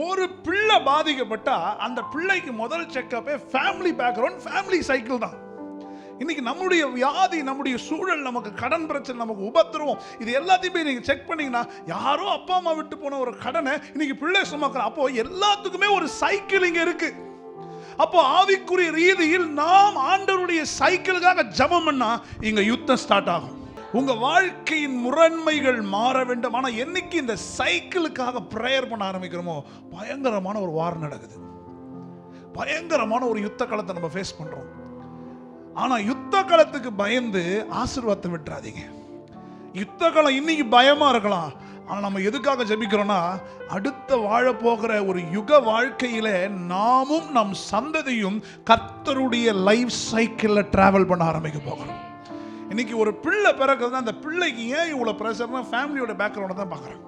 ஒரு பிள்ளை பாதிக்கப்பட்டா அந்த பிள்ளைக்கு முதல் செக்கப்பே ஃபேமிலி பேக்ரவுண்ட், ஃபேமிலி சைக்கிள் தான். இன்னைக்கு நம்முடைய வியாதி, நம்முடைய சூழல், நமக்கு கடன் பிரச்சனை, நமக்கு உபத்திரவம், இது எல்லாத்தையுமே நீங்க செக் பண்ணீங்கன்னா யாரோ அப்பா அம்மா விட்டு போன ஒரு கடனை இன்னைக்கு பிள்ளை சுமக்கிறோம். அப்போ எல்லாத்துக்குமே ஒரு சைக்கிள் இங்க இருக்கு. அப்போ ஆவிக்குரிய ரீதியில் நாம் ஆண்டவருடைய சைக்கிளுக்காக ஜெபம் பண்ணா இங்க யுத்தம் ஸ்டார்ட் ஆகும். உங்க வாழ்க்கையின் முரண்மைகள் மாற வேண்டும். ஆனா என்னைக்கு இந்த சைக்கிளுக்காக பிரேயர் பண்ண ஆரம்பிக்கிறோமோ பயங்கரமான ஒரு வார் நடக்குது, பயங்கரமான ஒரு யுத்த காலத்தை நம்ம ஃபேஸ் பண்றோம். ஆனா யுத்த காலத்துக்கு பயந்து ஆசீர்வாதத்தை விட்டுறாதீங்க. யுத்த காலம் இன்னைக்கு பயமா இருக்கலாம், ஆனா நம்ம எதுக்காக ஜெபிக்கிறோம்னா அடுத்த வாழ போகிற ஒரு யுக வாழ்க்கையில நாமும் நம் சந்ததியும் கர்த்தருடைய லைஃப் சைக்கிள்ல டிராவல் பண்ண ஆரம்பிக்க போகிறோம். இன்னைக்கு ஒரு பிள்ளை பிறகுதான் அந்த பிள்ளைக்கு ஏன் இவ்வளவு பிரஷர்னா ஃபேமிலியோட பேக்ரவுண்டை தான் பார்க்குறாங்க.